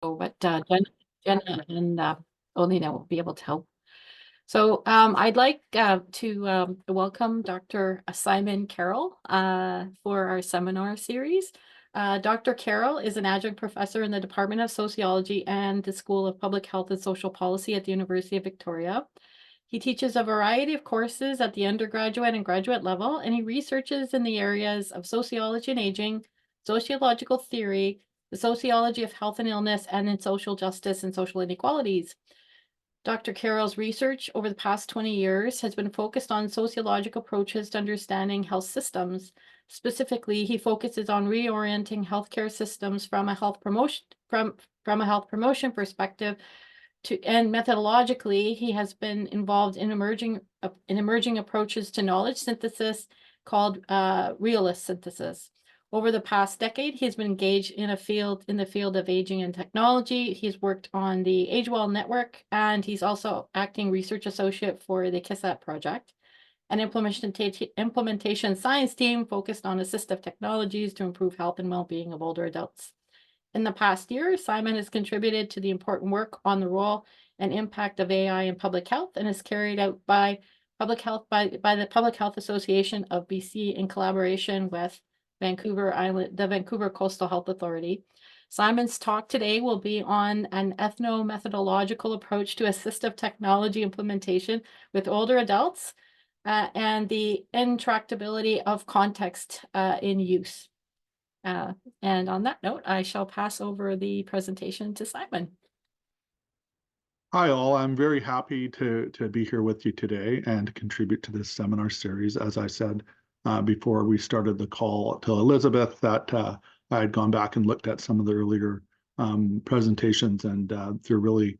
But Jenna and Olina will be able to help. So I'd like to welcome Dr. Simon Carroll for our seminar series. Dr. Carroll is an adjunct professor in the Department of Sociology and the School of Public Health and Social Policy at the University of Victoria. He teaches a variety of courses at the undergraduate and graduate level, and he researches in the areas of sociology and aging, sociological theory, the sociology of health and illness, and in social justice and social inequalities. Dr. Carroll's research over the past 20 years has been focused on sociological approaches to understanding health systems. Specifically, he focuses on reorienting healthcare systems from a health promotion perspective and methodologically, he has been involved in emerging approaches to knowledge synthesis called realist synthesis. Over the past decade, he's been engaged in the field of aging and technology. He's worked on the AgeWell network, and he's also acting research associate for the KISAT project, an implementation science team focused on assistive technologies to improve health and well-being of older adults. In the past year, Simon has contributed to the important work on the role and impact of AI in public health and is carried out by the Public Health Association of BC in collaboration with the Vancouver Coastal Health Authority. Simon's talk today will be on an ethno-methodological approach to assistive technology implementation with older adults and the intractability of context in use. And on that note, I shall pass over the presentation to Simon. Hi all, I'm very happy to be here with you today and to contribute to this seminar series. As I said before we started the call to Elizabeth, that I had gone back and looked at some of the earlier presentations, and they're really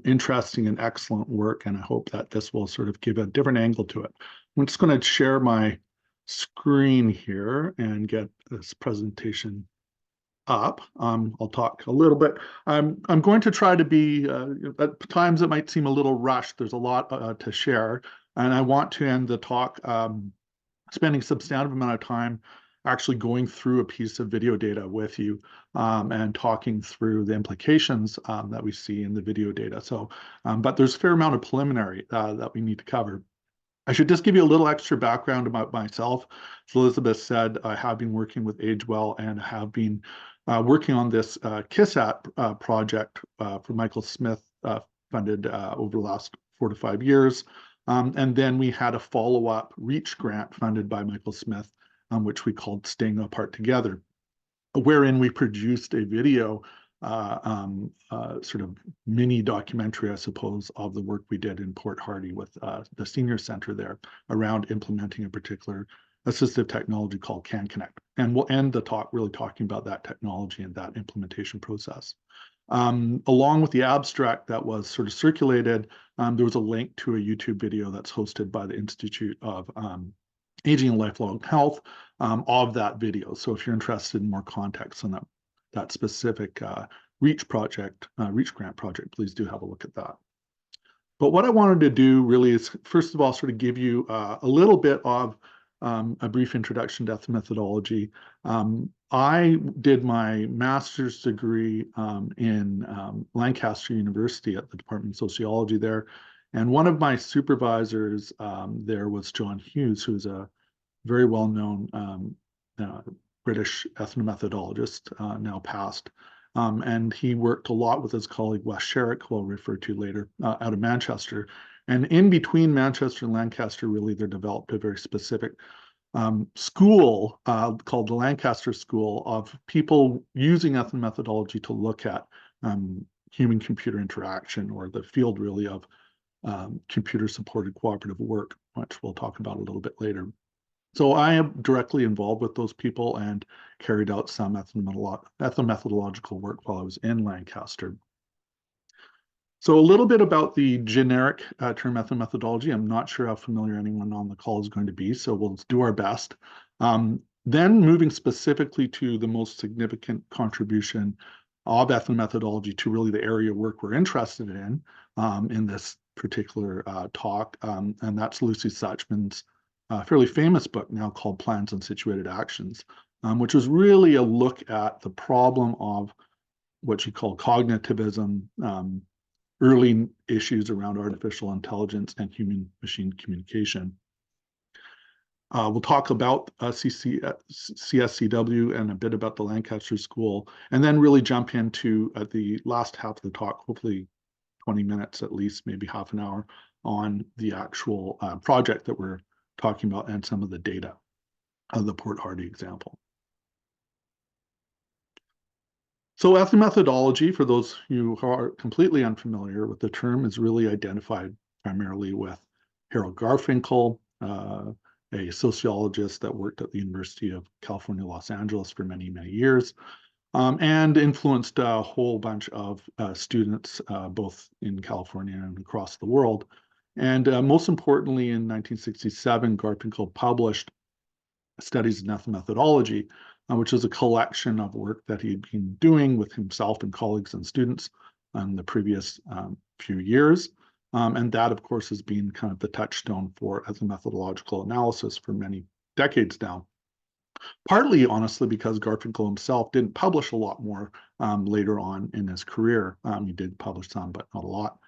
interesting and excellent work, and I hope that this will sort of give a different angle to it. I'm just going to share my screen here and get this presentation up. I'll talk a little bit. I'm going to try to be, at times it might seem a little rushed. There's a lot to share, and I want to end the talk spending a substantive amount of time actually going through a piece of video data with you and talking through the implications that we see in the video data. So, but there's a fair amount of preliminary that we need to cover. I should just give you a little extra background about myself. As Elizabeth said, I have been working with AgeWell and have been working on this KISAT project for Michael Smith, funded over the last 4 to 5 years. And then we had a follow-up REACH grant funded by Michael Smith, which we called Staying Apart Together, wherein we produced a video sort of mini documentary, I suppose, of the work we did in Port Hardy with the senior center there around implementing a particular assistive technology called CanConnect. And we'll end the talk really talking about that technology and that implementation process. Along with the abstract that was sort of circulated, there was a link to a YouTube video that's hosted by the Institute of Aging and Lifelong Health of that video. So if you're interested in more context on that specific REACH grant project, please do have a look at that. But what I wanted to do really is, first of all, sort of give you a little bit of a brief introduction to ethnomethodology. I did my master's degree in Lancaster University at the Department of Sociology there. And one of my supervisors there was John Hughes, who's a very well-known British ethnomethodologist, now passed. And he worked a lot with his colleague Wes Sherrick, who I'll refer to later, out of Manchester. And in between Manchester and Lancaster, really, they developed a very specific school called the Lancaster School of people using ethnomethodology to look at human-computer interaction, or the field really of computer-supported cooperative work, which we'll talk about a little bit later. So I am directly involved with those people and carried out some ethnomethodological work while I was in Lancaster. So a little bit about the generic term ethnomethodology. I'm not sure how familiar anyone on the call is going to be, so we'll do our best. Then moving specifically to the most significant contribution of ethnomethodology to really the area of work we're interested in this particular talk, and that's Lucy Suchman's fairly famous book now called Plans and Situated Actions, which was really a look at the problem of what you call cognitivism, early issues around artificial intelligence and human-machine communication. We'll talk about CSCW and a bit about the Lancaster School, and then really jump into the last half of the talk, hopefully 20 minutes at least, maybe half an hour, on the actual project that we're talking about and some of the data of the Port Hardy example. So ethnomethodology, for those who are completely unfamiliar with the term, is really identified primarily with Harold Garfinkel, a sociologist that worked at the University of California, Los Angeles for many, many years, and influenced a whole bunch of students, both in California and across the world. And most importantly, in 1967, Garfinkel published Studies in Ethnomethodology, which is a collection of work that he'd been doing with himself and colleagues and students in the previous few years. And that, of course, has been kind of the touchstone for ethnomethodological analysis for many decades now. Partly, honestly, because Garfinkel himself didn't publish a lot more later on in his career. He did publish some, but not a lot.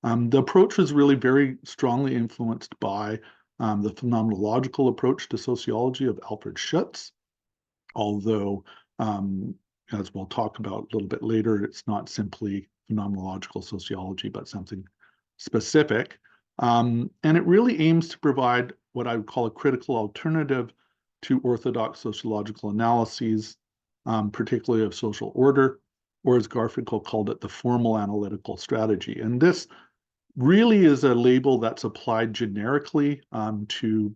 The approach was really very strongly influenced by the phenomenological approach to sociology of Alfred Schutz, although, as we'll talk about a little bit later, it's not simply phenomenological sociology, but something specific. And it really aims to provide what I would call a critical alternative to orthodox sociological analyses, particularly of social order, or as Garfinkel called it, the formal analytical strategy. And this really is a label that's applied generically to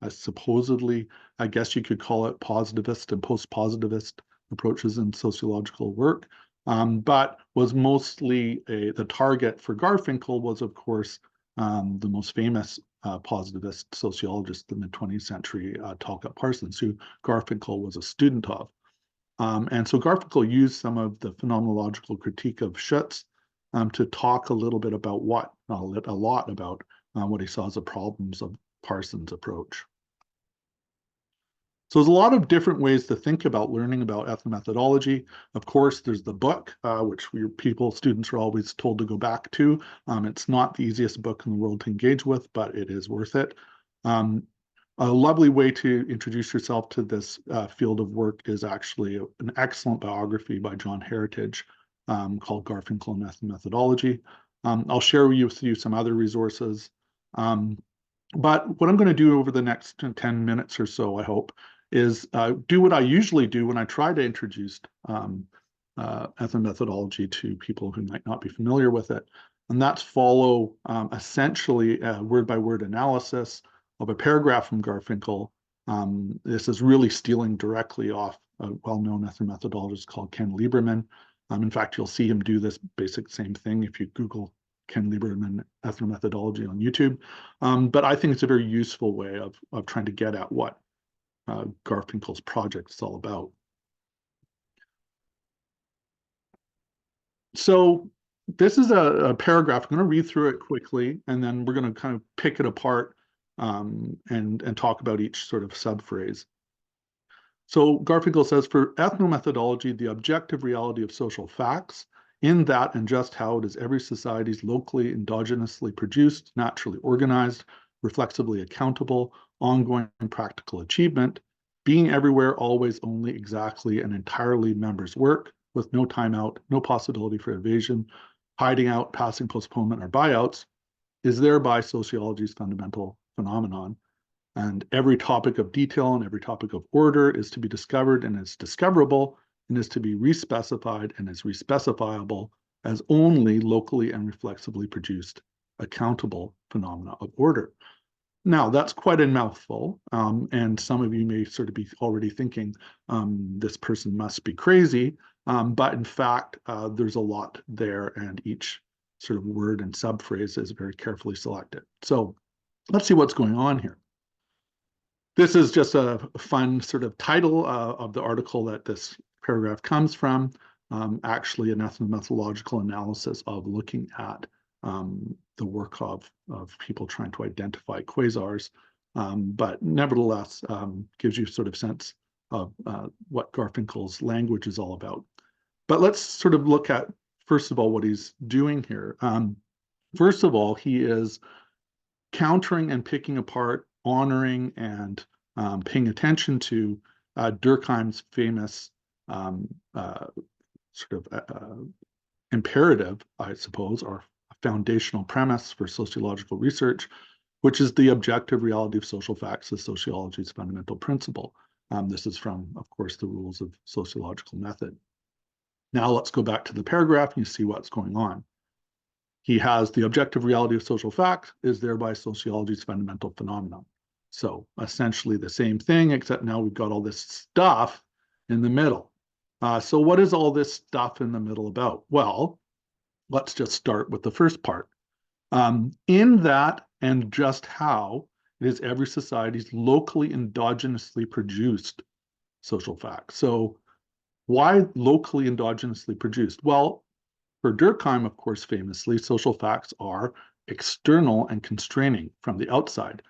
supposedly, I guess you could call it positivist and post-positivist approaches in sociological work, but was mostly the target for Garfinkel was, of course, the most famous positivist sociologist in the 20th century, Talcott Parsons, who Garfinkel was a student of. And so Garfinkel used some of the phenomenological critique of Schutz to talk a little bit about a lot about what he saw as the problems of Parsons' approach. So there's a lot of different ways to think about learning about ethnomethodology. Of course, there's the book, which students are always told to go back to. It's not the easiest book in the world to engage with, but it is worth it. A lovely way to introduce yourself to this field of work is actually an excellent biography by John Heritage called Garfinkel and Ethnomethodology. I'll share with you some other resources. But what I'm going to do over the next 10 minutes or so, I hope, is do what I usually do when I try to introduce ethnomethodology to people who might not be familiar with it. And that's follow essentially a word-by-word analysis of a paragraph from Garfinkel. This is really stealing directly off a well-known ethnomethodologist called Ken Lieberman. In fact, you'll see him do this basic same thing if you Google Ken Lieberman ethnomethodology on YouTube. But I think it's a very useful way of trying to get at what Garfinkel's project is all about. So this is a paragraph. I'm going to read through it quickly, and then we're going to kind of pick it apart and talk about each sort of subphrase. So Garfinkel says, for ethnomethodology, the objective reality of social facts, in that and just how it is every society's locally, endogenously produced, naturally organized, reflexively accountable, ongoing and practical achievement, being everywhere, always, only, exactly, and entirely members' work, with no timeout, no possibility for evasion, hiding out, passing postponement, or buyouts, is thereby sociology's fundamental phenomenon. And every topic of detail and every topic of order is to be discovered and is discoverable and is to be respecified and is respecifiable as only locally and reflexively produced accountable phenomena of order. Now, that's quite a mouthful, and some of you may sort of be already thinking this person must be crazy, but in fact, there's a lot there, and each sort of word and subphrase is very carefully selected. So let's see what's going on here. This is just a fun sort of title of the article that this paragraph comes from, actually an ethnomethodological analysis of looking at the work of people trying to identify quasars, but nevertheless gives you sort of sense of what Garfinkel's language is all about. But let's sort of look at, first of all, what he's doing here. First of all, he is countering and picking apart, honoring, and paying attention to Durkheim's famous sort of imperative, I suppose, or foundational premise for sociological research, which is the objective reality of social facts as sociology's fundamental principle. This is from, of course, the rules of sociological method. Now let's go back to the paragraph and you see what's going on. He has the objective reality of social fact is thereby sociology's fundamental phenomenon. So essentially the same thing, except now we've got all this stuff in the middle. So what is all this stuff in the middle about? Well, let's just start with the first part. In that and just how it is every society's locally endogenously produced social facts. So why locally endogenously produced? Well, for Durkheim, of course, famously, social facts are external and constraining from the outside.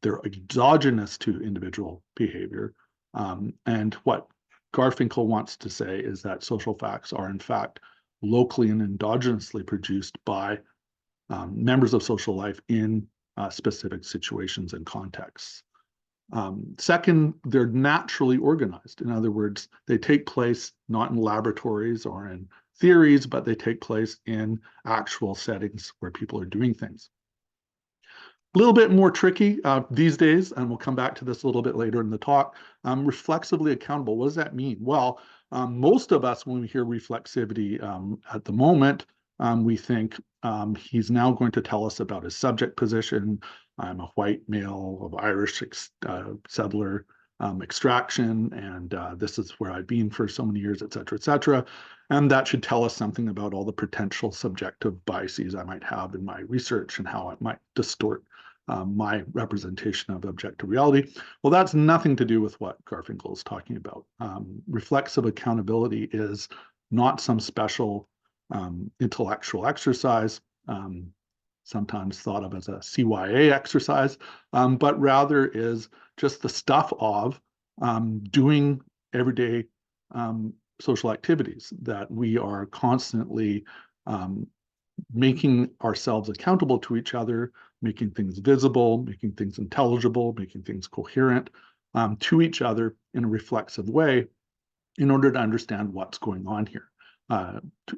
They're exogenous to individual behavior. And what Garfinkel wants to say is that social facts are, in fact, locally and endogenously produced by members of social life in specific situations and contexts. Second, they're naturally organized. In other words, they take place not in laboratories or in theories, but they take place in actual settings where people are doing things. A little bit more tricky these days, and we'll come back to this a little bit later in the talk. Reflexively accountable, what does that mean? Well, most of us, when we hear reflexivity at the moment, we think he's now going to tell us about his subject position. I'm a white male of Irish settler extraction, and this is where I've been for so many years, et cetera, et cetera. And that should tell us something about all the potential subjective biases I might have in my research and how it might distort my representation of objective reality. Well, that's nothing to do with what Garfinkel is talking about. Reflexive accountability is not some special intellectual exercise, sometimes thought of as a CYA exercise, but rather is just the stuff of doing everyday social activities that we are constantly making ourselves accountable to each other, making things visible, making things intelligible, making things coherent to each other in a reflexive way in order to understand what's going on here,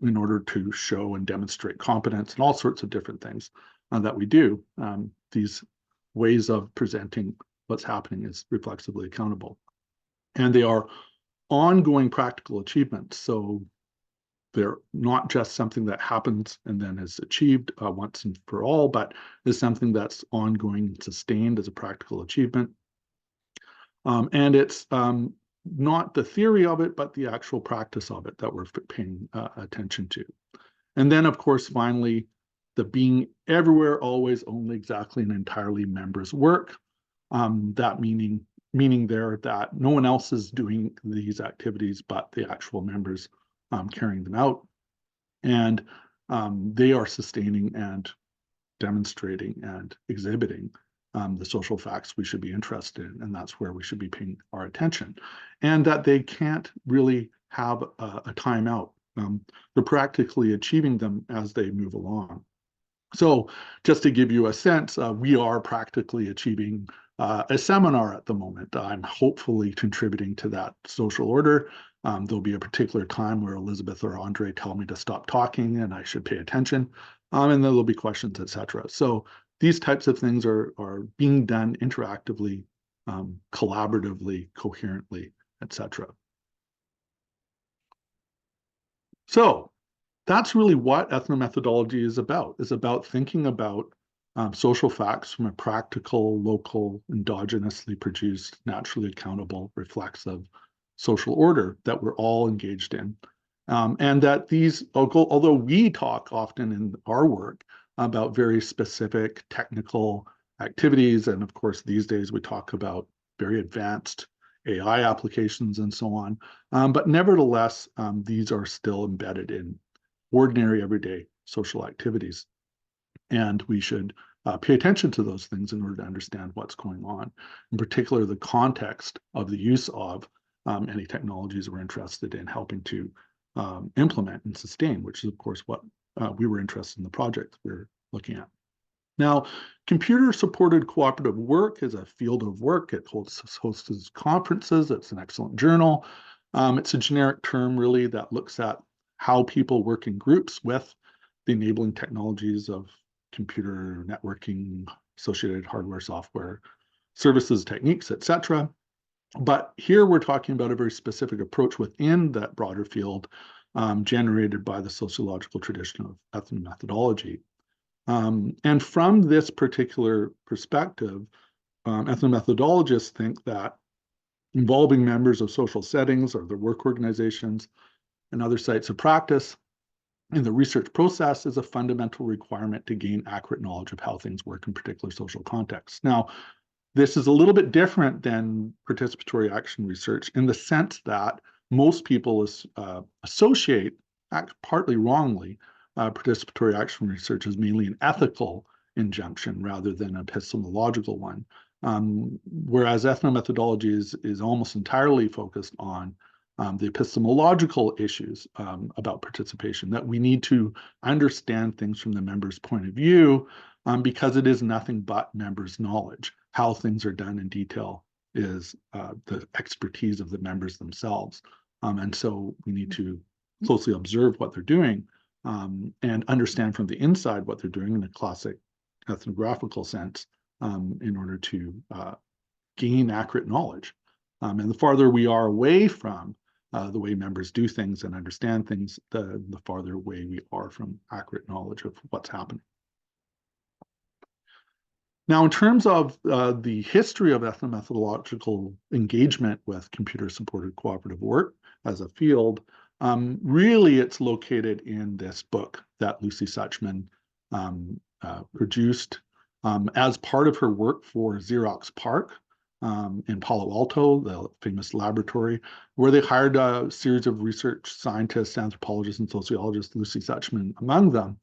in order to show and demonstrate competence and all sorts of different things that we do. These ways of presenting what's happening is reflexively accountable. And they are ongoing practical achievements. So they're not just something that happens and then is achieved once and for all, but is something that's ongoing and sustained as a practical achievement. And it's not the theory of it, but the actual practice of it that we're paying attention to. And then, of course, finally, the being everywhere, always, only, exactly, and entirely members' work. That meaning there that no one else is doing these activities but the actual members carrying them out. And they are sustaining and demonstrating and exhibiting the social facts we should be interested in, and that's where we should be paying our attention. And that they can't really have a timeout. They're practically achieving them as they move along. So just to give you a sense, we are practically achieving a seminar at the moment. I'm hopefully contributing to that social order. There'll be a particular time where Elizabeth or Andre tell me to stop talking and I should pay attention. And then there'll be questions, etc. So these types of things are being done interactively, collaboratively, coherently, etc. So that's really what ethnomethodology is about thinking about social facts from a practical, local, endogenously produced, naturally accountable, reflexive social order that we're all engaged in. And that these, although we talk often in our work about very specific technical activities, and of course these days we talk about very advanced AI applications and so on, but nevertheless, these are still embedded in ordinary everyday social activities. And we should pay attention to those things in order to understand what's going on, in particular the context of the use of any technologies we're interested in helping to implement and sustain, which is, of course, what we were interested in the project we're looking at. Now, computer-supported cooperative work is a field of work. It hosts conferences. It's an excellent journal. It's a generic term, really, that looks at how people work in groups with the enabling technologies of computer networking, associated hardware, software, services, techniques, etc. But here we're talking about a very specific approach within that broader field generated by the sociological tradition of ethnomethodology. And from this particular perspective, ethnomethodologists think that involving members of social settings or their work organizations and other sites of practice in the research process is a fundamental requirement to gain accurate knowledge of how things work in particular social contexts. Now, this is a little bit different than participatory action research in the sense that most people associate, partly wrongly, participatory action research as mainly an ethical injunction rather than an epistemological one. Whereas ethnomethodology is almost entirely focused on the epistemological issues about participation, that we need to understand things from the member's point of view because it is nothing but members' knowledge. How things are done in detail is the expertise of the members themselves. And so we need to closely observe what they're doing and understand from the inside what they're doing in a classic ethnographical sense in order to gain accurate knowledge. And the farther we are away from the way members do things and understand things, the farther away we are from accurate knowledge of what's happening. Now, in terms of the history of ethnomethodological engagement with computer-supported cooperative work as a field, really it's located in this book that Lucy Suchman produced as part of her work for Xerox PARC in Palo Alto, the famous laboratory, where they hired a series of research scientists, anthropologists, and sociologists, Lucy Suchman among them,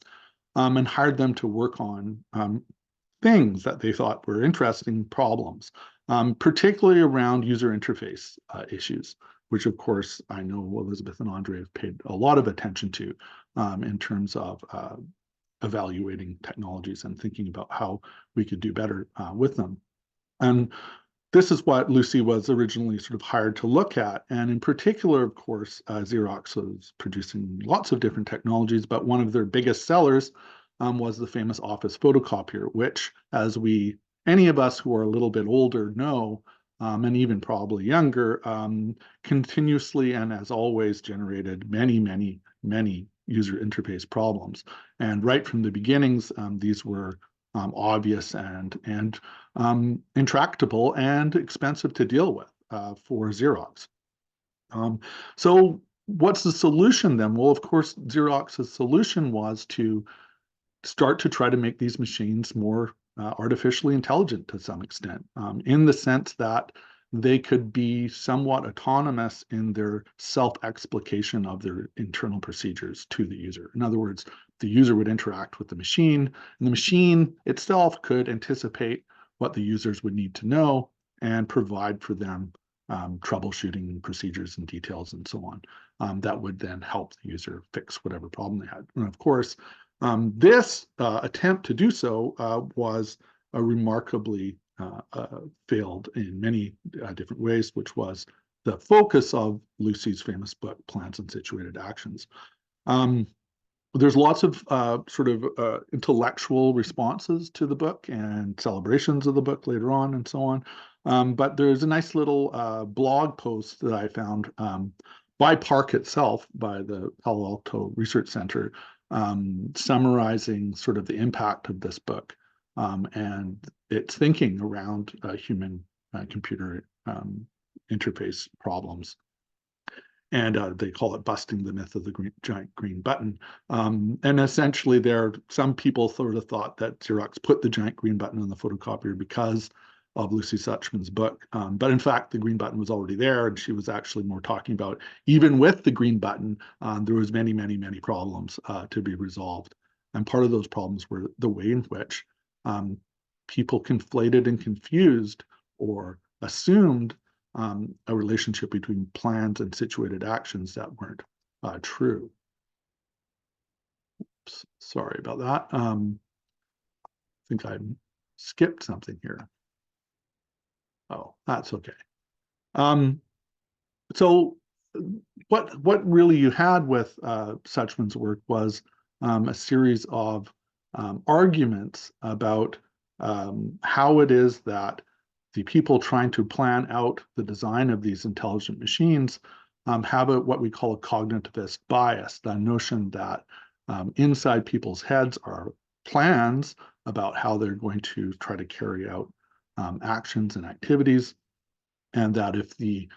and hired them to work on things that they thought were interesting problems, particularly around user interface issues, which of course I know Elizabeth and Andre have paid a lot of attention to in terms of evaluating technologies and thinking about how we could do better with them. And this is what Lucy was originally sort of hired to look at. And in particular, of course, Xerox was producing lots of different technologies, but one of their biggest sellers was the famous office photocopier, which, as any of us who are a little bit older know, and even probably younger, continuously and as always generated many, many, many user interface problems. And right from the beginnings, these were obvious and intractable and expensive to deal with for Xerox. So what's the solution then? Well, of course, Xerox's solution was to start to try to make these machines more artificially intelligent to some extent, in the sense that they could be somewhat autonomous in their self-explication of their internal procedures to the user. In other words, the user would interact with the machine, and the machine itself could anticipate what the users would need to know and provide for them troubleshooting procedures and details and so on that would then help the user fix whatever problem they had. And of course, this attempt to do so was a remarkably failed in many different ways, which was the focus of Lucy's famous book, Plans and Situated Actions. There's lots of intellectual responses to the book and celebrations of the book later on and so on. But there's a nice little blog post that I found by PARC itself, by the Palo Alto Research Center, summarizing sort of the impact of this book and its thinking around human computer interface problems. And they call it busting the myth of the giant green button. And essentially some people sort of thought that Xerox put the giant green button on the photocopier because of Lucy Suchman's book. But in fact, the green button was already there, and she was actually more talking about, even with the green button, there was many, many, many problems to be resolved. And part of those problems were the way in which people conflated and confused or assumed a relationship between plans and situated actions that weren't true. Oops, sorry about that. I think I skipped something here. Oh, that's okay. So what really you had with Suchman's work was a series of arguments about how it is that the people trying to plan out the design of these intelligent machines have what we call a cognitivist bias, the notion that inside people's heads are plans about how they're going to try to carry out actions and activities, and that if the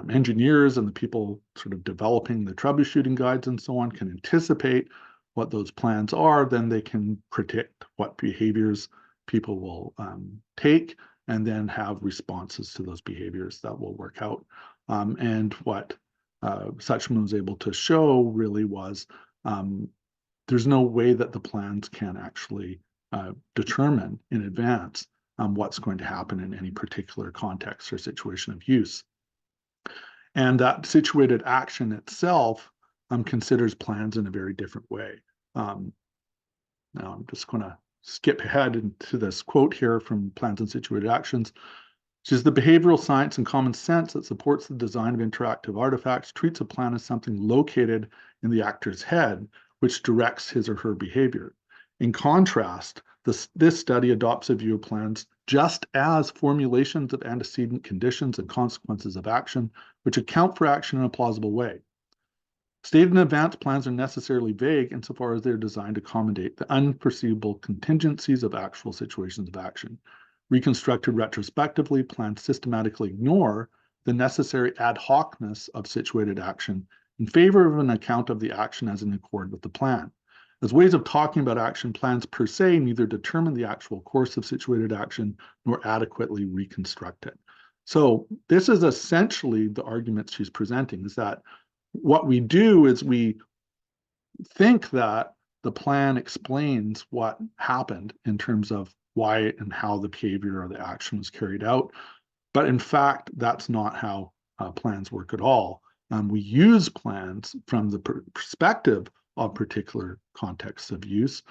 engineers and the people sort of developing the troubleshooting guides and so on can anticipate what those plans are, then they can predict what behaviors people will take and then have responses to those behaviors that will work out. And what Suchman was able to show really was there's no way that the plans can actually determine in advance what's going to happen in any particular context or situation of use. And that situated action itself considers plans in a very different way. Now I'm just going to skip ahead into this quote here from Plans and Situated Actions, which is the behavioral science and common sense that supports the design of interactive artifacts treats a plan as something located in the actor's head, which directs his or her behavior. In contrast, this study adopts a view of plans just as formulations of antecedent conditions and consequences of action, which account for action in a plausible way. Stated in advance, plans are necessarily vague insofar as they are designed to accommodate the unforeseeable contingencies of actual situations of action. Reconstructed retrospectively, plans systematically ignore the necessary ad hocness of situated action in favor of an account of the action as in accord with the plan. As ways of talking about action, plans per se neither determine the actual course of situated action nor adequately reconstruct it. So this is essentially the argument she's presenting, is that what we do is we think that the plan explains what happened in terms of why and how the behavior or the action was carried out. But in fact, that's not how plans work at all. We use plans from the perspective of particular contexts of use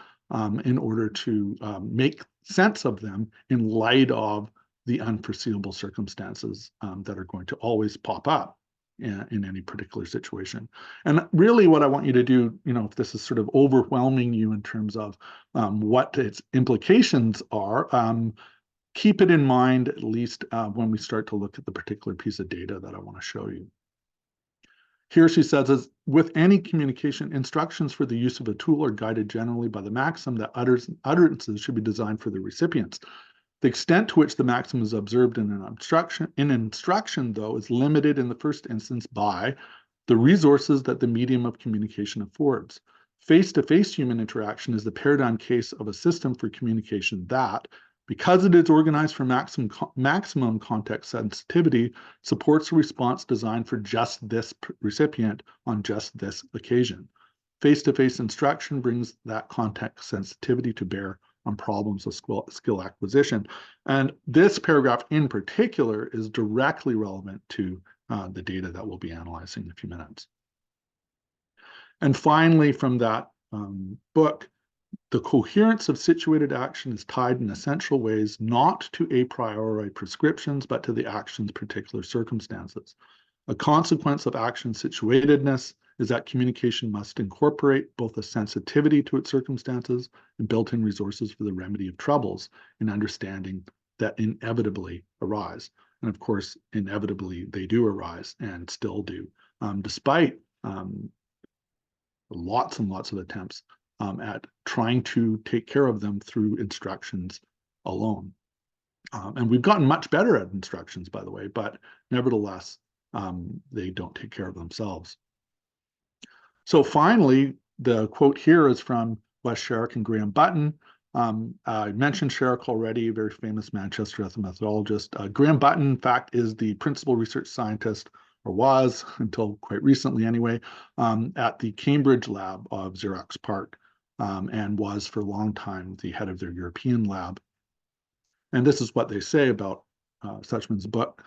in order to make sense of them in light of the unforeseeable circumstances that are going to always pop up in any particular situation. And really what I want you to do, if this is sort of overwhelming you in terms of what its implications are, keep it in mind at least when we start to look at the particular piece of data that I want to show you. Here she says, as with any communication, instructions for the use of a tool are guided generally by the maxim that utterances should be designed for the recipients. The extent to which the maxim is observed in an instruction, though, is limited in the first instance by the resources that the medium of communication affords. Face-to-face human interaction is the paradigm case of a system for communication that, because it is organized for maximum context sensitivity, supports a response designed for just this recipient on just this occasion. Face-to-face instruction brings that context sensitivity to bear on problems of skill acquisition. And this paragraph in particular is directly relevant to the data that we'll be analyzing in a few minutes. And finally, from that book, the coherence of situated action is tied in essential ways not to a priori prescriptions, but to the action's particular circumstances. A consequence of action situatedness is that communication must incorporate both a sensitivity to its circumstances and built-in resources for the remedy of troubles in understanding that inevitably arise. And of course, inevitably they do arise and still do, despite lots and lots of attempts at trying to take care of them through instructions alone. And we've gotten much better at instructions, by the way, but nevertheless, they don't take care of themselves. So finally, the quote here is from Wes Sherrick and Graham Button. I mentioned Sherrick already, a very famous Manchester ethnomethodologist. Graham Button, in fact, is the principal research scientist, or was until quite recently anyway, at the Cambridge lab of Xerox PARC, and was for a long time the head of their European lab. And this is what they say about Suchman's book.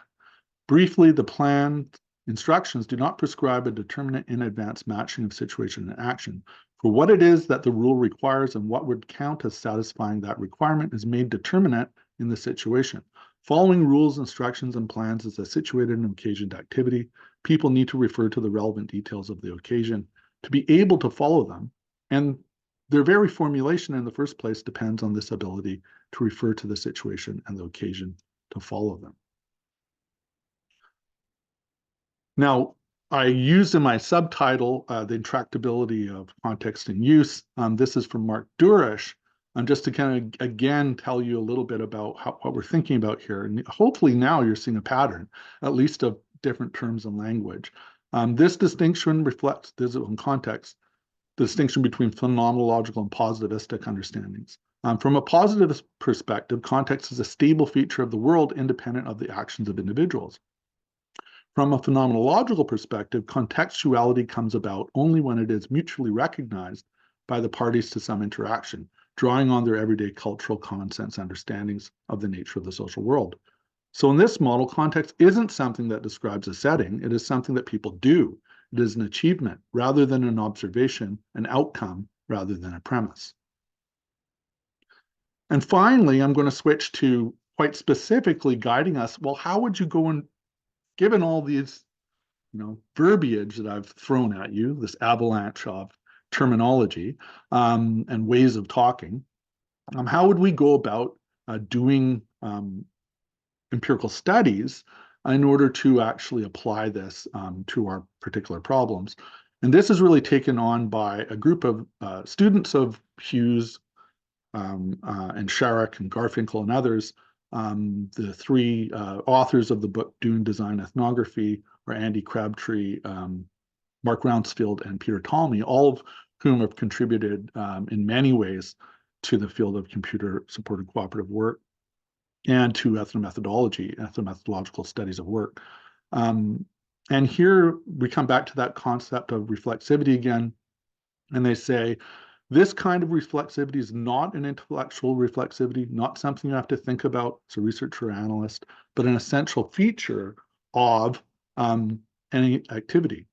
Briefly, the plan instructions do not prescribe a determinate in advance matching of situation and action. For what it is that the rule requires and what would count as satisfying that requirement is made determinate in the situation. Following rules, instructions, and plans is a situated and occasioned activity. People need to refer to the relevant details of the occasion to be able to follow them, and their very formulation in the first place depends on this ability to refer to the situation and the occasion to follow them. Now, I used in my subtitle the intractability of context and use. This is from Mark Durish, just to kind of, again, tell you a little bit about what we're thinking about here. And hopefully now you're seeing a pattern, at least of different terms and language. This distinction reflects, this is in context, the distinction between phenomenological and positivistic understandings. From a positivist perspective, context is a stable feature of the world independent of the actions of individuals. From a phenomenological perspective, contextuality comes about only when it is mutually recognized by the parties to some interaction, drawing on their everyday cultural common sense understandings of the nature of the social world. So in this model, context isn't something that describes a setting, it is something that people do. It is an achievement rather than an observation, an outcome rather than a premise. And finally, I'm going to switch to quite specifically guiding us. Well, how would you go and, given all these, verbiage that I've thrown at you, this avalanche of terminology and ways of talking, how would we go about doing empirical studies in order to actually apply this to our particular problems? And this is really taken on by a group of students of Hughes and Sharrock and Garfinkel and others. The three authors of the book Dune Design Ethnography are Andy Crabtree, Mark Rounsfield, and Peter Talmy, all of whom have contributed in many ways to the field of computer-supported cooperative work and to ethnomethodological studies of work. And here we come back to that concept of reflexivity again, and they say, this kind of reflexivity is not an intellectual reflexivity, not something you have to think about as a researcher or analyst, but an essential feature of any activity.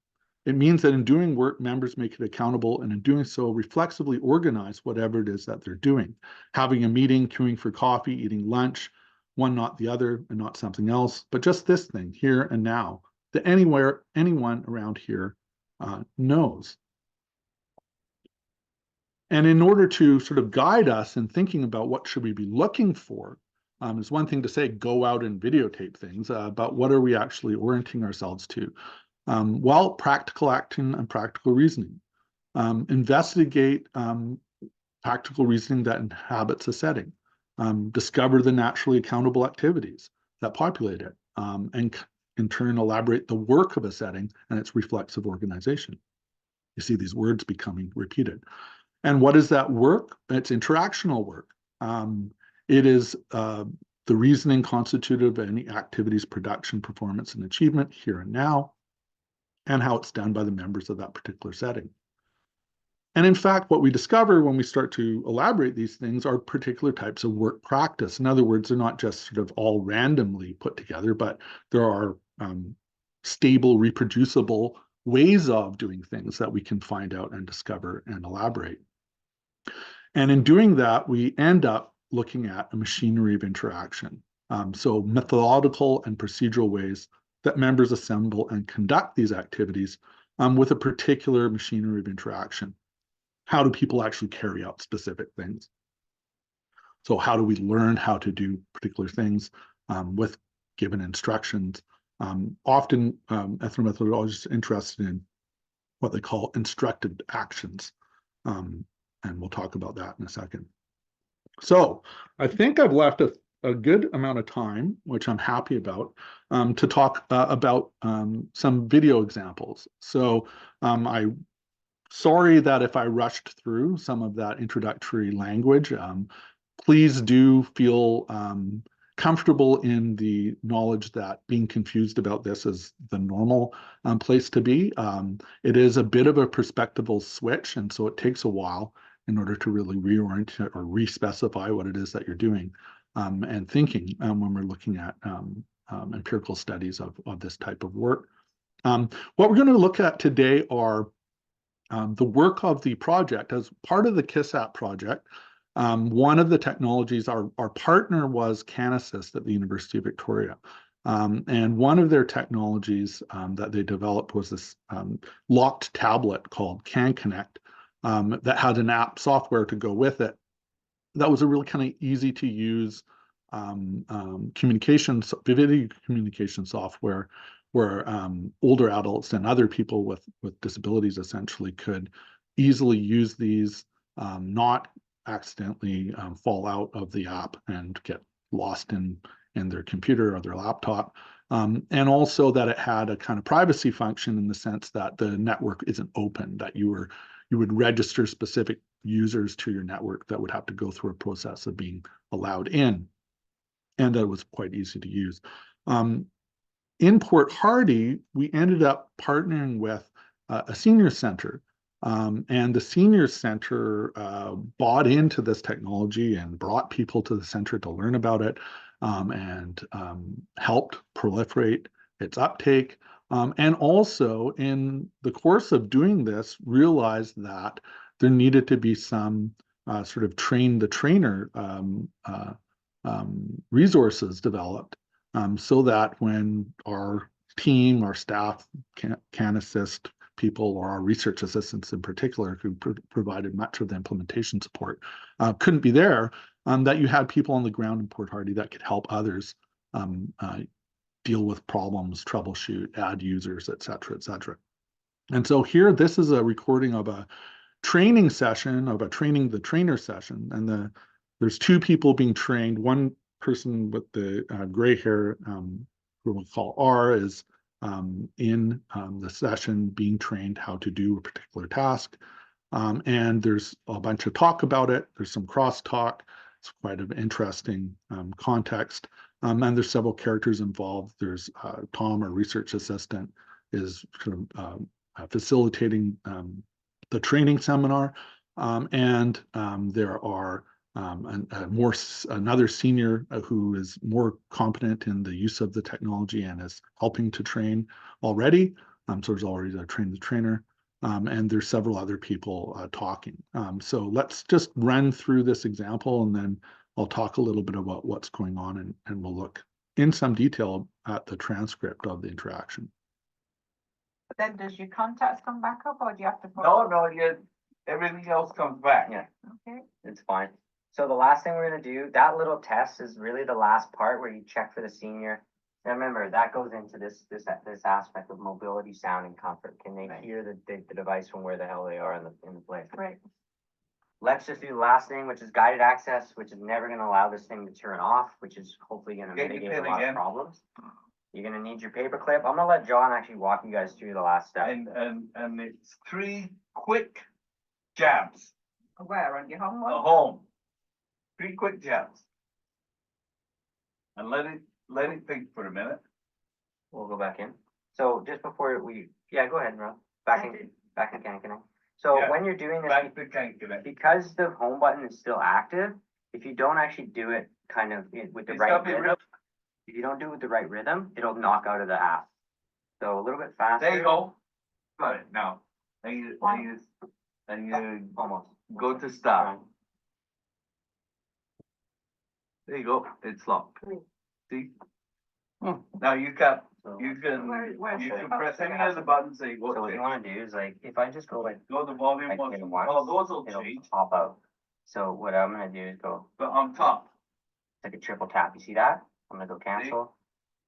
It means that in doing work, members make it accountable, and in doing so, reflexively organize whatever it is that they're doing. Having a meeting, queuing for coffee, eating lunch, one not the other, and not something else, but just this thing, here and now, that anyone around here knows. And in order to sort of guide us in thinking about what should we be looking for, it's one thing to say, go out and videotape things, but what are we actually orienting ourselves to? Well, practical action and practical reasoning. Investigate practical reasoning that inhabits a setting. Discover the naturally accountable activities that populate it, and in turn elaborate the work of a setting and its reflexive organization. You see these words becoming repeated. And what is that work? It's interactional work. It is the reasoning constitutive of any activity's production, performance, and achievement here and now, and how it's done by the members of that particular setting. And in fact, what we discover when we start to elaborate these things are particular types of work practice. In other words, they're not just sort of all randomly put together, but there are stable, reproducible ways of doing things that we can find out and discover and elaborate. And in doing that, we end up looking at a machinery of interaction. So methodological and procedural ways that members assemble and conduct these activities with a particular machinery of interaction. How do people actually carry out specific things? So how do we learn how to do particular things with given instructions? Often ethnomethodologists are interested in what they call instructed actions. And we'll talk about that in a second. So I think I've left a good amount of time, which I'm happy about, to talk about some video examples. So I'm sorry that if I rushed through some of that introductory language. Please do feel comfortable in the knowledge that being confused about this is the normal place to be. It is a bit of a perspectival switch, and so it takes a while in order to really reorient or re-specify what it is that you're doing and thinking when we're looking at empirical studies of this type of work. What we're going to look at today are the work of the project as part of the KISSAP project. One of the technologies, our partner was CanAssist at the University of Victoria. And one of their technologies that they developed was this locked tablet called CanConnect that had an app software to go with it. That was a really kind of easy to use video communication software where older adults and other people with disabilities essentially could easily use these, not accidentally fall out of the app and get lost in their computer or their laptop. And also that it had a kind of privacy function in the sense that the network isn't open, that you would register specific users to your network that would have to go through a process of being allowed in, and that was quite easy to use. In Port Hardy, we ended up partnering with a senior center, and the senior center bought into this technology and brought people to the center to learn about it, and helped proliferate its uptake. And also in the course of doing this, realized that there needed to be some sort of train the trainer resources developed, so that when our team, our staff can assist people, or our research assistants in particular, who provided much of the implementation support, couldn't be there, that you had people on the ground in Port Hardy that could help others deal with problems, troubleshoot, add users, et cetera, et cetera. And so here, this is a recording of a training session, of a training the trainer session. And there's two people being trained. One person with the gray hair, who we'll call R, is in the session being trained how to do a particular task. And there's a bunch of talk about it. There's some crosstalk. It's quite an interesting context. And there's several characters involved. There's Tom, our research assistant, is kind of facilitating the training seminar. And there are another senior who is more competent in the use of the technology and is helping to train already. So there's already a train the trainer. And there's several other people talking. So let's just run through this example, and then I'll talk a little bit about what's going on, and we'll look in some detail at the transcript of the interaction. But then does your contacts come back up, or do you have to? No, everything else comes back. Yeah, Okay. it's fine. So the last thing we're gonna do, that little test is really the last part where you check for the senior. And remember, that goes into this aspect of mobility, sound, and comfort. Can they Right. hear the device from where the hell they are in the place? Right. Let's just do the last thing, which is guided access, which is never gonna allow this thing to turn off, which is hopefully gonna Okay, mitigate do a that lot of again. problems. You're gonna need your paper clip. I'm gonna let John actually walk you guys through the last step. And it's 3 quick jabs. Where, on your A homework? home. 3 quick jabs. And let it think for a minute. We'll go back in. So just before yeah, go ahead, Rob. Back in CanConnect. So Yeah, when you're doing this, Back to CanConnect. because the home button is still active, if you don't actually do it kind of with the It's right gotta be rhythm, real. if you don't do it with the right rhythm, it'll knock out of the app. So a little bit faster. There you go. Got it now. And you Almost. go to start. There you go. It's locked. See? Now you can Where's you the can press button? any of the buttons that you So what want. you wanna do is like, if I just go like Go to volume in one. once, Oh, those will it'll change, pop out. So what I'm gonna do is go but on top. like a triple tap. You see that? I'm gonna go cancel.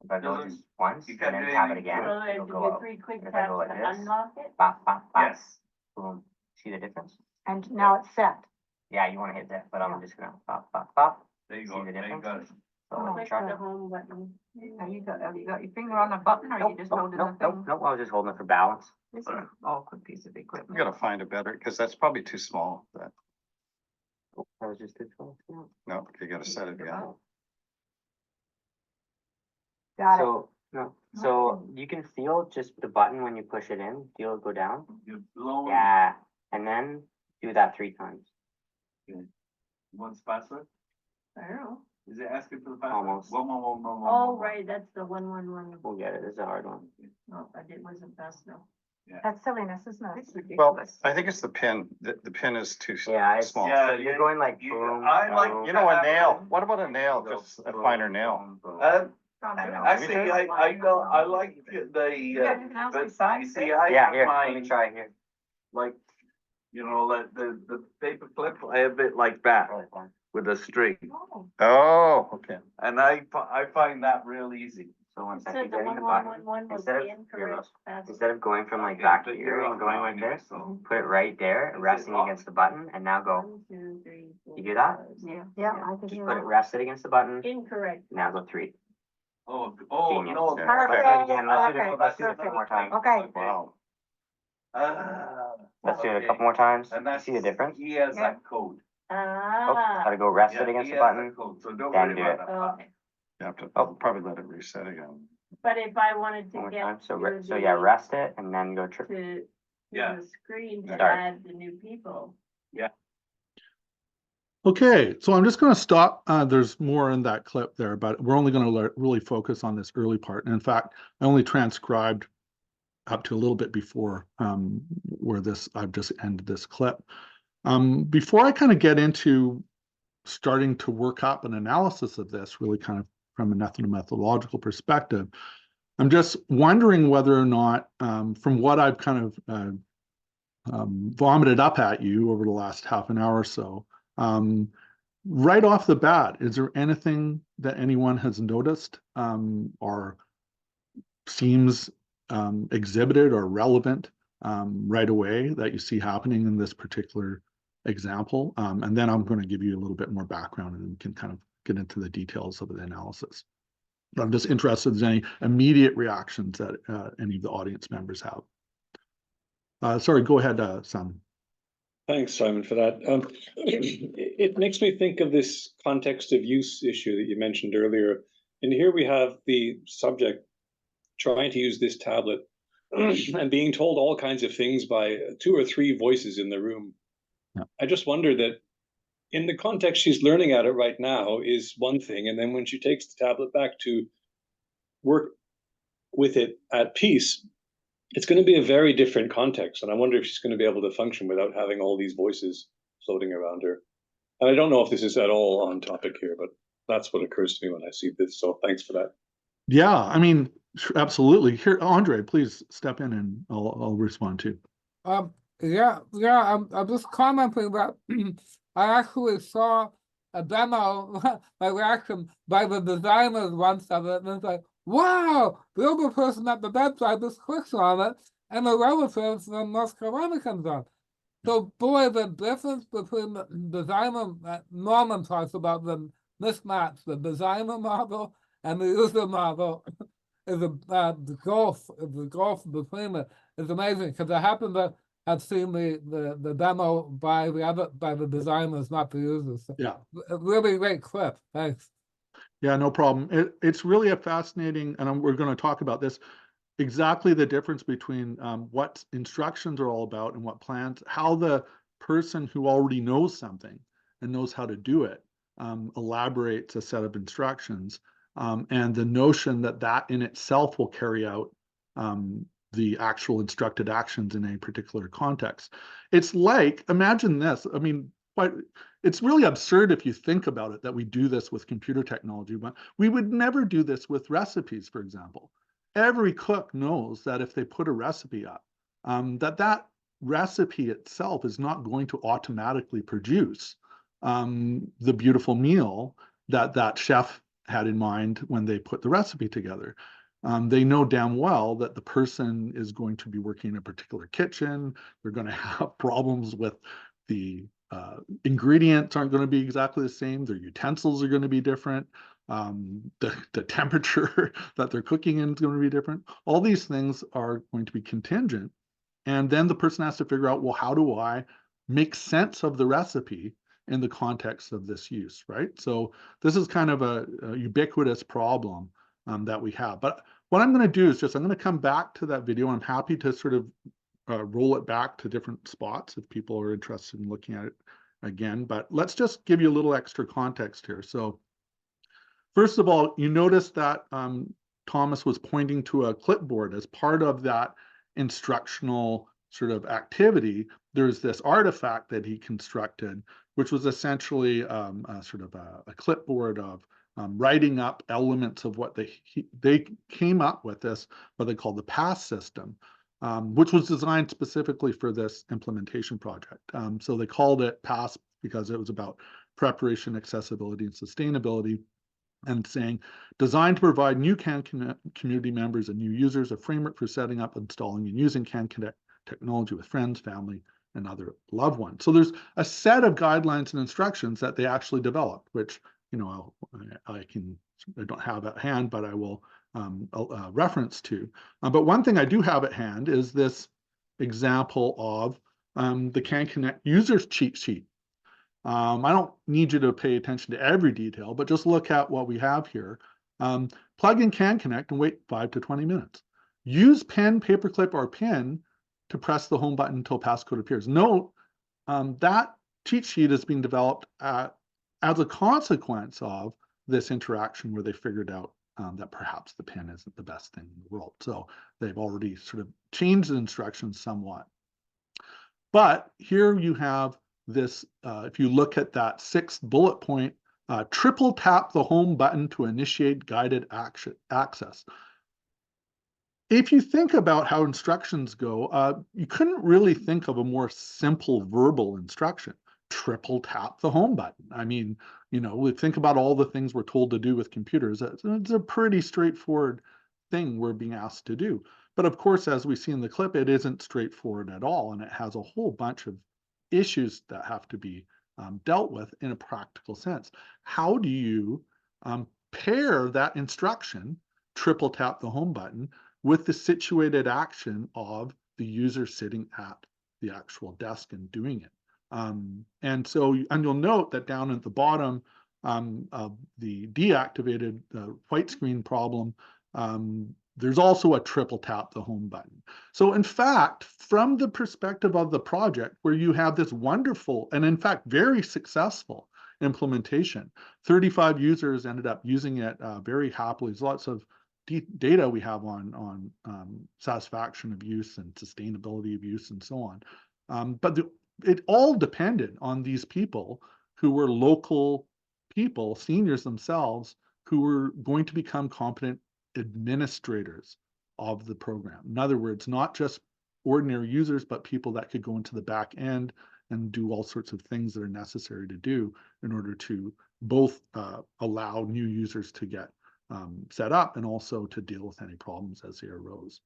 If I go Doesn't- just once you and can't then do tap it anything again, to So I it'll have to go do out. 3 quick And if I go taps like to this, unlock it, bop, bop, bop, Yes. boom. See the difference? and now it's set. Yeah, you wanna hit that, but I'm just gonna pop, pop, pop. There you See go. the There you difference? got it. So Oh, like click try the it. home button. Have you got your finger on the button, or you Nope, just nope, holding the nope, thing? nope, nope, I was just holding it for balance. This is an awkward piece of We equipment. gotta find a better, because that's probably too small. That, Oh, that was just too close. Yeah. no, you gotta set it again. Got it. So, no, so you can feel just the button when you push it in, feel it go down. You blow Yeah, and then do that 3 times. once faster. I don't know. Is it asking for the password? Almost. One. Oh, right, that's the 111. We'll get it. This is a hard one. No, but it wasn't fast enough. That's silliness, isn't it? It's Well, ridiculous. I think it's the pin. The pin is too Yeah, it's, small. so you're going like You- boom. I like- boom. You know, a nail. What about a nail? Just a finer nail. Actually, I like You the, got anything else but you besides see, this? I Yeah, have here, let me mine, try here. like, you know, like the paper clip, I have it like that Really fun. with a string. Oh, Oh, okay. And I find that real easy. So once It I said keep the getting the button, 1111 was instead of, the here, incorrect look. password. Instead of going from like Okay, back but here you're and going on like mine, this, so- put it right there, resting against the button, and now go. 1, 2, 3, 4, You do that? 5, 6, yeah, 7. I could Just do put it that. rested against the button, Incorrect. now go 3. Oh, Genius. no. Yeah. Perfect. Let's do it again, let's do it, Okay, let's do it a perfect. couple more times. Okay, Wow. Let's do it a couple more times. And You that's, see the difference? he has Yeah. that code. Oh, Ah. gotta go rest it Yeah, against he the has that button. code, so don't then worry do about it. that. Okay. You have to, I'll probably let it reset again. But if I wanted One more to time. get So, to so yeah, the- rest it and then go to Yeah. the screen to Start. add the new people. Okay, so I'm just going to stop. There's more in that clip there, but we're only going to really focus on this early part. And in fact, I only transcribed up to a little bit before where I've just ended this clip. Before I kind of get into starting to work up an analysis of this, really kind of from a methodological perspective, I'm just wondering whether or not, from what I've kind of vomited up at you over the last half an hour or so, right off the bat, is there anything that anyone has noticed or seems exhibited or relevant right away that you see happening in this particular example? And then I'm going to give you a little bit more background and then we can kind of get into the details of the analysis. But I'm just interested if there's any immediate reactions that any of the audience members have. Sorry, go ahead, Sam. Thanks, Simon, for that. It makes me think of this context of use issue that you mentioned earlier. And here we have the subject trying to use this tablet and being told all kinds of things by 2 or 3 voices in the room. Yeah. I just wonder that in the context she's learning at it right now is one thing. And then when she takes the tablet back to work with it at peace, it's going to be a very different context. And I wonder if she's going to be able to function without having all these voices floating around her. And I don't know if this is at all on topic here, but that's what occurs to me when I see this. So thanks for that. Yeah, I mean, absolutely. Here, Andre, please step in and I'll respond too. I'm just commenting that I actually saw a demo, my reaction by the designers once of it, and it's like, wow, the other person at the bedside just clicks on it, and the relative from North Carolina comes on. So, boy, the difference between the designer, Norman talks about the mismatch, the designer model and the user model, is the gulf between it is amazing, because I happen to have seen the demo by the designers, not the users. So, Yeah. a really great clip. Thanks. Yeah, no problem. It's really a fascinating, and we're going to talk about this, exactly the difference between what instructions are all about and what plans, how the person who already knows something and knows how to do it elaborates a set of instructions, and the notion that that in itself will carry out the actual instructed actions in a particular context. It's like, imagine this, I mean, it's really absurd if you think about it that we do this with computer technology, but we would never do this with recipes, for example. Every cook knows that if they put a recipe up, that recipe itself is not going to automatically produce the beautiful meal that chef had in mind when they put the recipe together. They know damn well that the person is going to be working in a particular kitchen. They're going to have problems with the ingredients aren't going to be exactly the same. Their utensils are going to be different. The temperature that they're cooking in is going to be different. All these things are going to be contingent. And then the person has to figure out, well, how do I make sense of the recipe in the context of this use, right? So this is kind of a ubiquitous problem that we have. But what I'm going to do is I'm going to come back to that video. I'm happy to sort of roll it back to different spots if people are interested in looking at it again. But let's just give you a little extra context here. So First of all, you notice that Thomas was pointing to a clipboard as part of that instructional sort of activity. There's this artifact that he constructed, which was essentially a sort of a clipboard of writing up elements of what they came up with, this, what they call the PASS system, which was designed specifically for this implementation project. So they called it PASS because it was about preparation, accessibility, and sustainability, and saying, designed to provide new CAN community members and new users a framework for setting up, installing, and using CAN Connect technology with friends, family, and other loved ones. So there's a set of guidelines and instructions that they actually developed, which, you know, I don't have at hand, but I will reference to. But one thing I do have at hand is this example of the CAN Connect users cheat sheet. I don't need you to pay attention to every detail, but just look at what we have here. Plug in CAN Connect and wait 5 to 20 minutes. Use pen, paperclip, or pin to press the home button until passcode appears. Note that cheat sheet is being developed as a consequence of this interaction where they figured out that perhaps the pin isn't the best thing in the world. So they've already sort of changed the instructions somewhat. But here you have this, if you look at that 6th bullet point, triple tap the home button to initiate guided access. If you think about how instructions go, you couldn't really think of a more simple verbal instruction. Triple tap the home button. I mean, you know, we think about all the things we're told to do with computers. It's a pretty straightforward thing we're being asked to do. But of course, as we see in the clip, it isn't straightforward at all. And it has a whole bunch of issues that have to be dealt with in a practical sense. How do you pair that instruction, triple tap the home button, with the situated action of the user sitting at the actual desk and doing it? And you'll note that down at the bottom of the deactivated white screen problem, there's also a triple tap the home button. So in fact, from the perspective of the project, where you have this wonderful and in fact very successful implementation, 35 users ended up using it very happily. There's lots of data we have on satisfaction of use and sustainability of use and so on. But it all depended on these people who were local people, seniors themselves, who were going to become competent administrators of the program. In other words, not just ordinary users, but people that could go into the back end and do all sorts of things that are necessary to do in order to both allow new users to get set up and also to deal with any problems as they arose.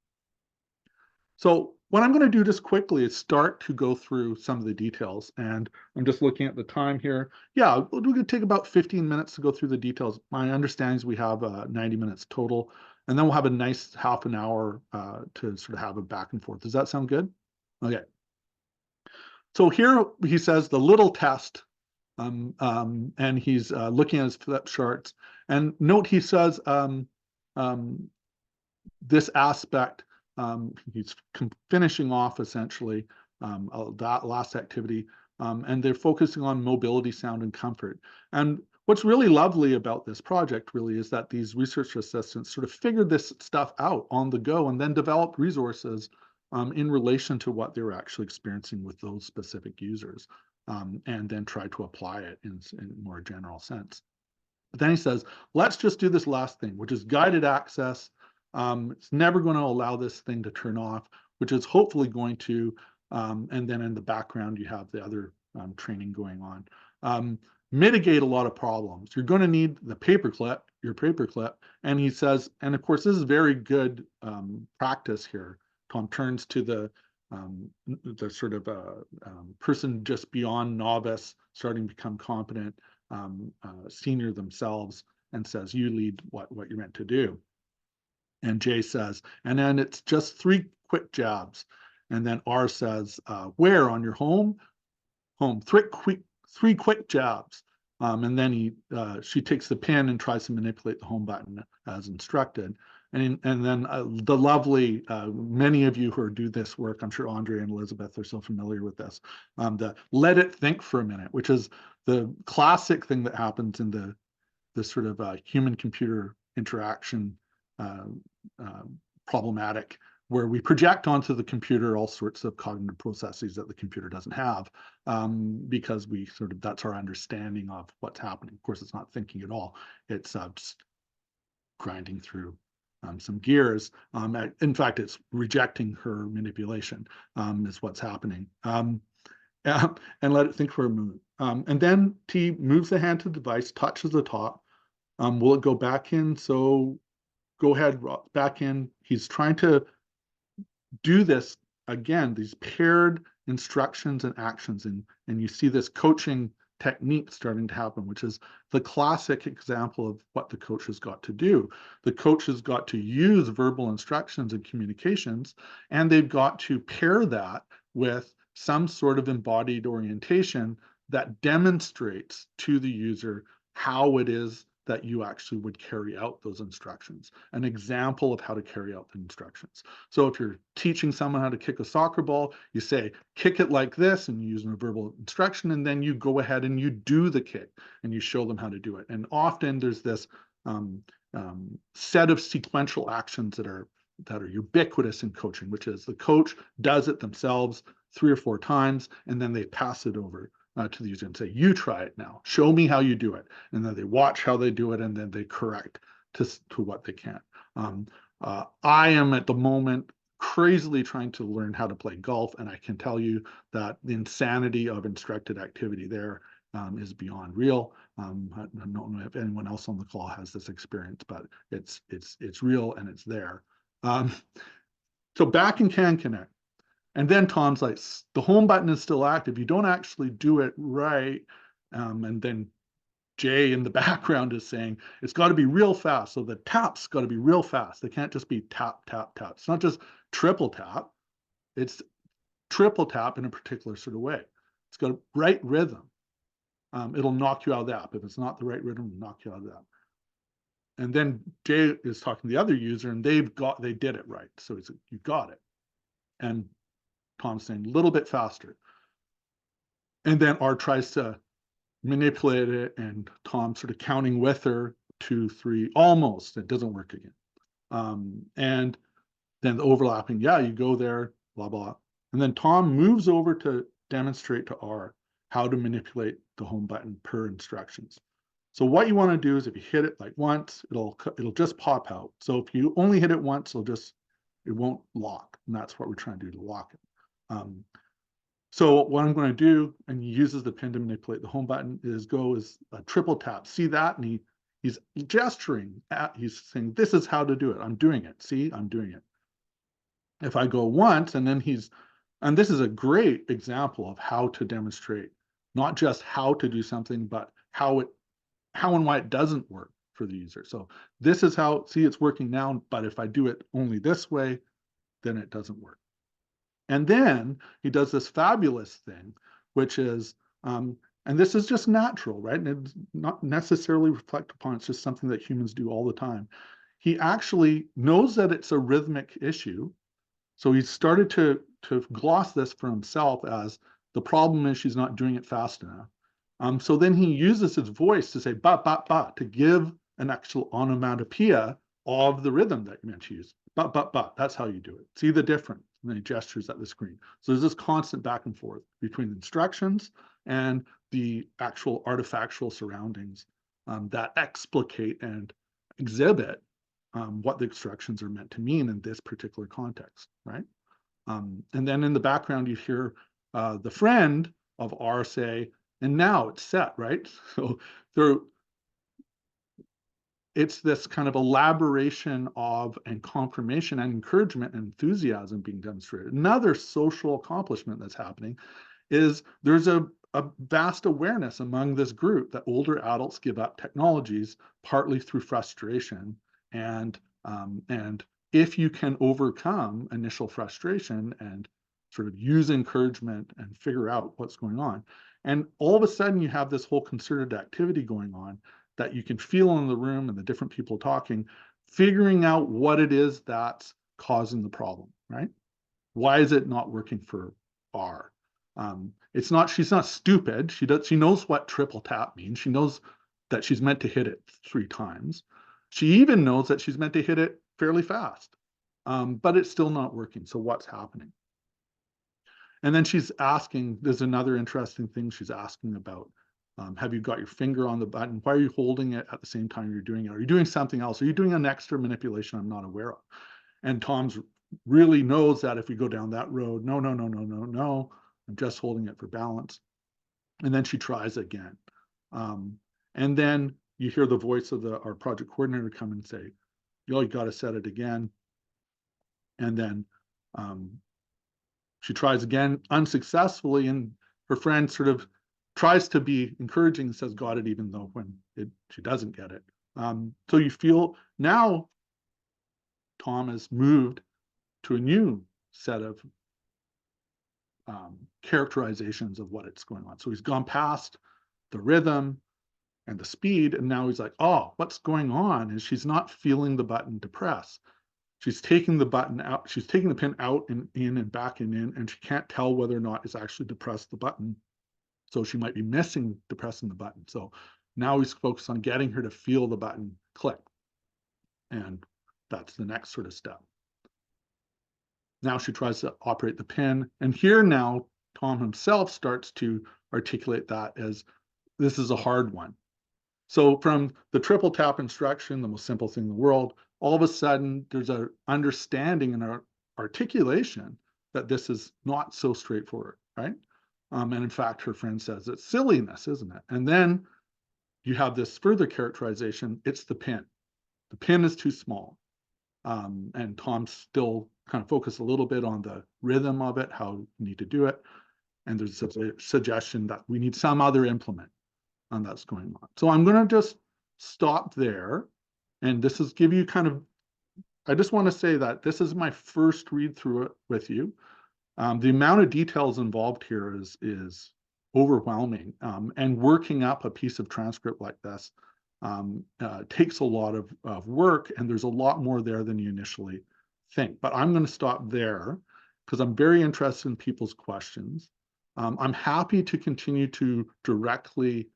So what I'm going to do just quickly is start to go through some of the details, and I'm just looking at the time here. Yeah, we're going to take about 15 minutes to go through the details. My understanding is we have 90 minutes total, and then we'll have a nice half an hour to sort of have a back and forth. Does that sound good? Okay. So here he says the little test, and he's looking at his flip charts. And note he says this aspect, he's finishing off essentially that last activity, and they're focusing on mobility, sound, and comfort. And what's really lovely about this project really is that these research assistants sort of figured this stuff out on the go and then developed resources in relation to what they were actually experiencing with those specific users, and then try to apply it in more general sense. But then he says, let's just do this last thing, which is guided access. It's never going to allow this thing to turn off, which is hopefully going to, and then in the background, you have the other training going on. Mitigate a lot of problems. You're going to need the paperclip, your paperclip. And he says, and of course, this is very good practice here. Tom turns to the sort of person just beyond novice, starting to become competent, senior themselves, and says, you lead what you're meant to do. And Jay says, and then it's just 3 quick jabs. And then R says, where on your home? 3 quick jabs. And then she takes the pen and tries to manipulate the home button as instructed. And then the lovely, many of you who do this work, I'm sure Andre and Elizabeth are so familiar with this, the let it think for a minute, which is the classic thing that happens in the this sort of human-computer interaction problematic, where we project onto the computer all sorts of cognitive processes that the computer doesn't have, because we sort of, that's our understanding of what's happening. Of course, it's not thinking at all. It's just grinding through some gears. In fact, it's rejecting her manipulation, is what's happening. And let it think for a moment. And then T moves the hand to the device, touches the top. Will it go back in? So go ahead, back in. He's trying to do this again, these paired instructions and actions. And you see this coaching technique starting to happen, which is the classic example of what the coach has got to do. The coach has got to use verbal instructions and communications, and they've got to pair that with some sort of embodied orientation that demonstrates to the user how it is that you actually would carry out those instructions, an example of how to carry out the instructions. So if you're teaching someone how to kick a soccer ball, you say, kick it like this, and you use a verbal instruction, and then you go ahead and you do the kick, and you show them how to do it. And often there's this set of sequential actions that are ubiquitous in coaching, which is the coach does it themselves 3 or 4 times, and then they pass it over to the user and say, you try it now, show me how you do it. And then they watch how they do it, and then they correct to what they can. I am at the moment crazily trying to learn how to play golf, and I can tell you that the insanity of instructed activity there is beyond real. I don't know if anyone else on the call has this experience, but it's real and it's there. So back in Can Connect. And then Tom's like, the home button is still active. You don't actually do it right. And then Jay in the background is saying, it's got to be real fast. So the tap's got to be real fast. They can't just be tap, tap, tap. It's not just triple tap. It's triple tap in a particular sort of way. It's got a right rhythm. It'll knock you out of the app. If it's not the right rhythm, it'll knock you out of the app. And then Jay is talking to the other user, and they did it right. So it's, you got it. And Tom's saying a little bit faster. And then Art tries to manipulate it, and Tom sort of counting with her, 2, 3, almost. It doesn't work again. And then the overlapping, yeah, you go there, blah, blah. And then Tom moves over to demonstrate to R how to manipulate the home button per instructions. So what you want to do is if you hit it like once, it'll just pop out. So if you only hit it once, it won't lock. And that's what we're trying to do, to lock it. So what I'm going to do, and he uses the pin to manipulate the home button, is a triple tap. See that? And he's gesturing he's saying, this is how to do it. I'm doing it. See, I'm doing it. If I go once, and then and this is a great example of how to demonstrate not just how to do something, but how and why it doesn't work for the user. So this is how, see, it's working now, but if I do it only this way, then it doesn't work. And then he does this fabulous thing, which is, and this is just natural, right? And it's not necessarily reflect upon, it's just something that humans do all the time. He actually knows that it's a rhythmic issue. So he started to gloss this for himself as the problem is she's not doing it fast enough. So then he uses his voice to say, ba, ba, ba, to give an actual onomatopoeia of the rhythm that you're meant to use. Ba, ba, ba, that's how you do it. See the difference? And then he gestures at the screen. So there's this constant back and forth between the instructions and the actual artifactual surroundings that explicate and exhibit what the instructions are meant to mean in this particular context, right? And then in the background, you hear the friend of R say, and now it's set, right? So it's this kind of elaboration of and confirmation and encouragement and enthusiasm being demonstrated. Another social accomplishment that's happening is there's a vast awareness among this group that older adults give up technologies partly through frustration. And if you can overcome initial frustration and sort of use encouragement and figure out what's going on, and all of a sudden you have this whole concerted activity going on that you can feel in the room and the different people talking, figuring out what it is that's causing the problem, right? Why is it not working for R? She's not stupid. She knows what triple tap means. She knows that she's meant to hit it 3 times. She even knows that she's meant to hit it fairly fast, but it's still not working. So what's happening? And then she's asking, there's another interesting thing she's asking about. Have you got your finger on the button? Why are you holding it at the same time you're doing it? Are you doing something else? Are you doing an extra manipulation I'm not aware of? And Tom's really knows that if we go down that road, no, I'm just holding it for balance. And then she tries again. And then you hear the voice of our project coordinator come and say, you got to set it again. And then she tries again unsuccessfully, and her friend sort of tries to be encouraging and says, got it, even though when she doesn't get it. So you feel now Tom has moved to a new set of characterizations of what it's going on. So he's gone past the rhythm and the speed, and now he's like, oh, what's going on is she's not feeling the button to press. She's taking the button out, she's taking the pin out and in and back and in, and she can't tell whether or not it's actually to press the button. So she might be missing depressing the button. So now he's focused on getting her to feel the button click. And that's the next sort of step. Now she tries to operate the pin. And here now, Tom himself starts to articulate that as this is a hard one. So from the triple tap instruction, the most simple thing in the world, all of a sudden there's an understanding and an articulation that this is not so straightforward, right? And in fact, her friend says it's silliness, isn't it? And then you have this further characterization, it's the pin. The pin is too small. And Tom's still kind of focused a little bit on the rhythm of it, how you need to do it. And there's a suggestion that we need some other implement that's going on. So I'm going to just stop there. And this is give you kind of, I just want to say that this is my first read through it with you. The amount of details involved here is overwhelming. And working up a piece of transcript like this takes a lot of work, and there's a lot more there than you initially think. But I'm going to stop there because I'm very interested in people's questions. I'm happy to continue to directly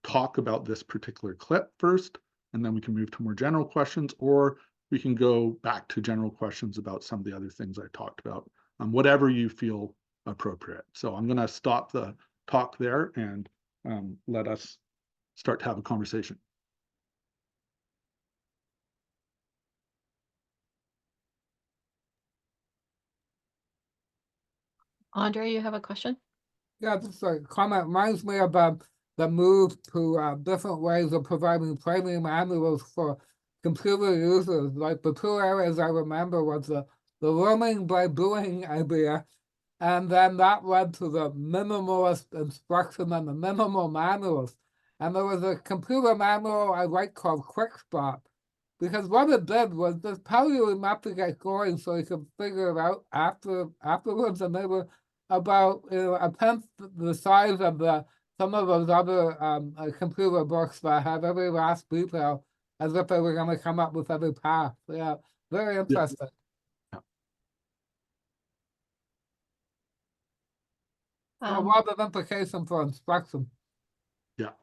talk about this particular clip first, and then we can move to more general questions, or we can go back to general questions about some of the other things I talked about, whatever you feel appropriate. So I'm going to stop the talk there and let us start to have a conversation. Andre, you have a question? Yeah, just a comment reminds me of the move to different ways of providing training manuals for computer users. Like the 2 areas I remember was the learning by doing idea, and then that led to the minimalist instruction and the minimal manuals. And there was a computer manual I like called QuickSpot, because what it did was just tell you enough to get going so you could figure it out afterwards, and they were about a tenth the size of some of those other computer books that have every last detail, as if they were going to come up with every path. Yeah, very interesting. A lot of implication for instruction. Yeah.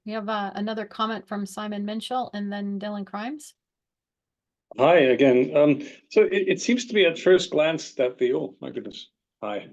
We have another comment from Simon Minshall and then Dylan Crimes. Hi again. So it seems to me at first glance that oh my goodness, hi.